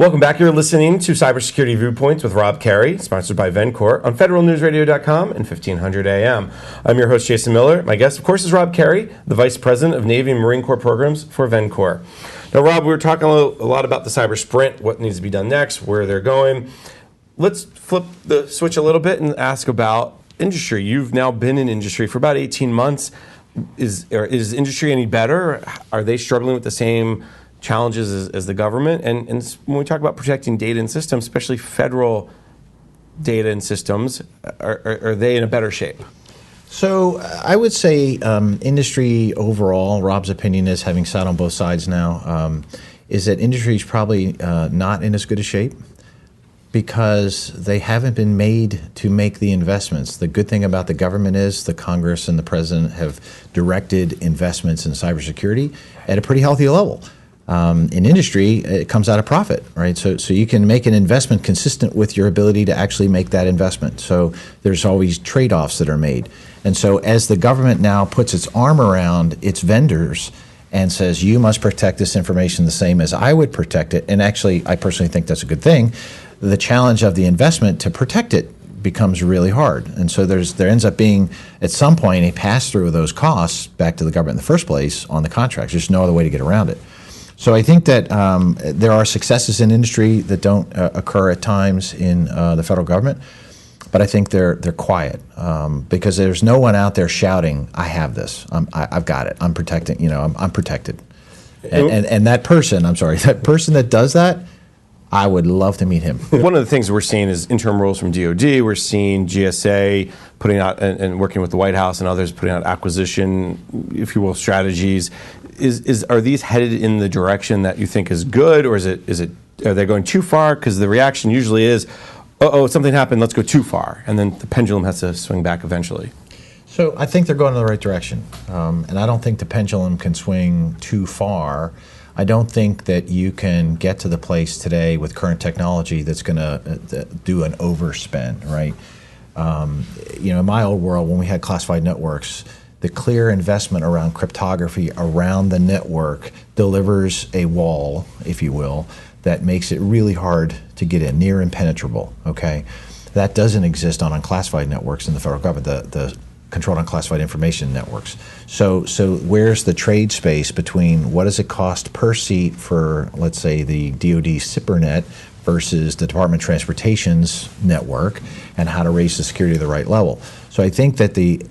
Welcome back. You're listening to Cybersecurity Viewpoints with Rob Carey, sponsored by Vencor on federalnewsradio.com and 1500 AM. I'm your host, Jason Miller. My guest, of course, is Rob Carey, the Vice President of Navy and Marine Corps Programs for Vencor. Now, Rob, we were talking a lot about the cyber sprint, what needs to be done next, where they're going. Let's flip the switch a little bit and ask about industry. You've now been in industry for about 18 months. Is industry any better? Are they struggling with the same challenges as the government? And when we talk about protecting data and systems, especially federal data and systems, are they in a better shape? So I would say industry overall, Rob's opinion is, having sat on both sides now, is that industry is probably not in as good a shape because they haven't been made to make the investments. The good thing about the government is the Congress and the President have directed investments in cybersecurity at a pretty healthy level. In industry, it comes out of profit, right? So you can make an investment consistent with your ability to actually make that investment. So there's always trade-offs that are made. And so as the government now puts its arm around its vendors and says, you must protect this information the same as I would protect it, and actually I personally think that's a good thing, the challenge of the investment to protect it becomes really hard. And so there ends up being, at some point, a pass-through of those costs back to the government in the first place on the contracts. There's no other way to get around it. So I think that there are successes in industry that don't occur at times in the federal government, but I think they're quiet because there's no one out there shouting, "I have this. I've got it. I'm protecting. I'm protected." And that person, that person that does that, I would love to meet him. One of the things we're seeing is interim rules from DoD. We're seeing GSA putting out and working with the White House and others putting out acquisition, if you will, strategies. Are these headed in the direction that you think is good, or are they going too far? Because the reaction usually is, oh, something happened, let's go too far, and then the pendulum has to swing back eventually. So I think they're going in the right direction, and I don't think the pendulum can swing too far. I don't think that you can get to the place today with current technology that's going to do an overspend, right? In my old world, when we had classified networks, the clear investment around cryptography around the network delivers a wall, if you will, that makes it really hard to get in, near impenetrable, okay? That doesn't exist on unclassified networks in the federal government, the controlled unclassified information networks. So where's the trade space between what does it cost per seat for, let's say, the DoD SIPRNet versus the Department of Transportation's network, and how to raise the security to the right level? So I think that the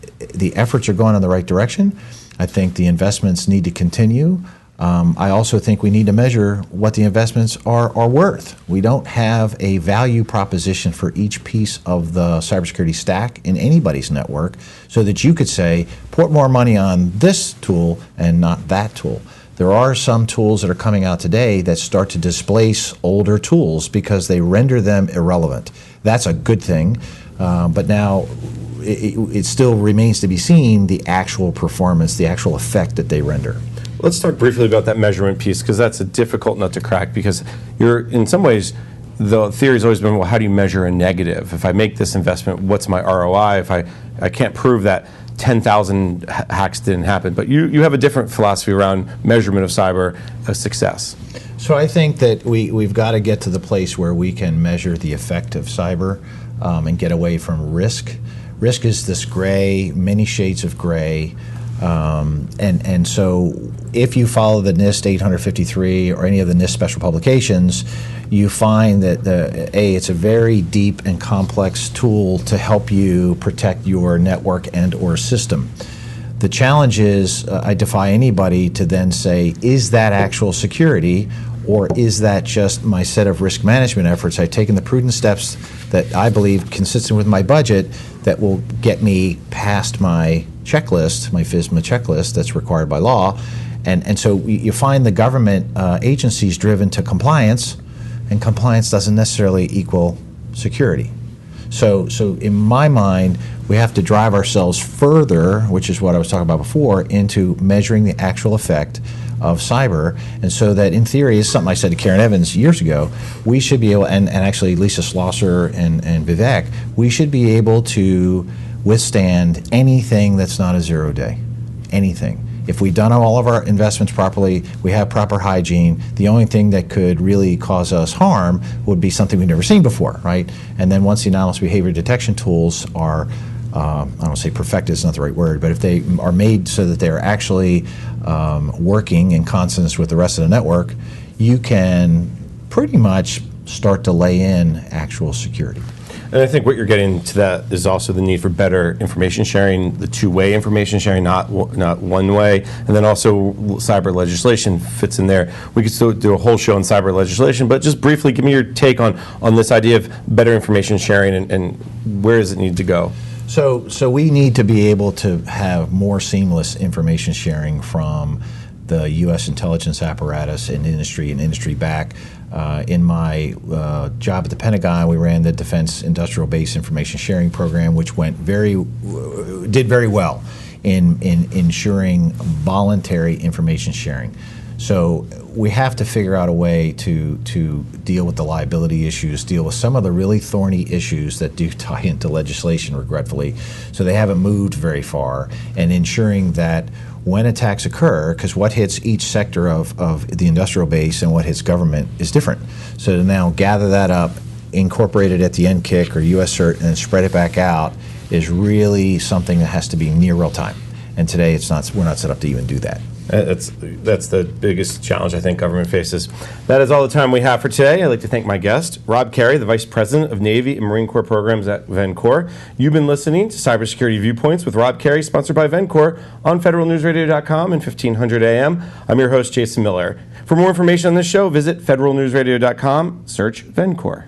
efforts are going in the right direction. I think the investments need to continue. I also think we need to measure what the investments are worth. We don't have a value proposition for each piece of the cybersecurity stack in anybody's network so that you could say, put more money on this tool and not that tool. There are some tools that are coming out today that start to displace older tools because they render them irrelevant. That's a good thing, but now it still remains to be seen the actual performance, the actual effect that they render. Let's talk briefly about that measurement piece, because that's a difficult nut to crack, because in some ways, the theory has always been, well, how do you measure a negative? If I make this investment, what's my ROI? If I can't prove that 10,000 hacks didn't happen, but you have a different philosophy around measurement of cyber success. So I think that we've got to get to the place where we can measure the effect of cyber and get away from risk. Risk is this gray, many shades of gray. And so if you follow the NIST 853 or any of the NIST special publications, you find that it's a very deep and complex tool to help you protect your network and or system. The challenge is, I defy anybody to then say, is that actual security, or is that just my set of risk management efforts? I've taken the prudent steps that I believe consistent with my budget that will get me past my checklist, my FISMA checklist that's required by law. And so you find the government agencies driven to compliance, and compliance doesn't necessarily equal security. So in my mind, we have to drive ourselves further, which is what I was talking about before, into measuring the actual effect of cyber. And so that, in theory, is something I said to Karen Evans years ago, we should be able, and actually Lisa Schlosser and Vivek, we should be able to withstand anything that's not a 0 day, anything. If we've done all of our investments properly, we have proper hygiene, the only thing that could really cause us harm would be something we've never seen before, right? And then once the anomalous behavior detection tools are, I don't say perfected is not the right word, but if they are made so that they're actually working in consonance with the rest of the network, you can pretty much start to lay in actual security. And I think what you're getting to that is also the need for better information sharing, the two-way information sharing, not one way, and then also cyber legislation fits in there. We could still do a whole show on cyber legislation, but just briefly, give me your take on this idea of better information sharing and where does it need to go? So we need to be able to have more seamless information sharing from the U.S. intelligence apparatus and industry back. In my job at the Pentagon, we ran the Defense Industrial Base Information Sharing Program, which did very well in ensuring voluntary information sharing. So we have to figure out a way to deal with the liability issues, deal with some of the really thorny issues that do tie into legislation, regretfully. So they haven't moved very far, and ensuring that when attacks occur, because what hits each sector of the industrial base and what hits government is different. So to now gather that up, incorporate it at the NCIC or US CERT, and then spread it back out is really something that has to be near real time. And today we're not set up to even do that. That's the biggest challenge I think government faces. That is all the time we have for today. I'd like to thank my guest, Rob Carey, the Vice President of Navy and Marine Corps Programs at Vencor. You've been listening to Cybersecurity Viewpoints with Rob Carey, sponsored by Vencor on federalnewsradio.com and 1500 AM. I'm your host, Jason Miller. For more information on this show, visit federalnewsradio.com, search Vencor.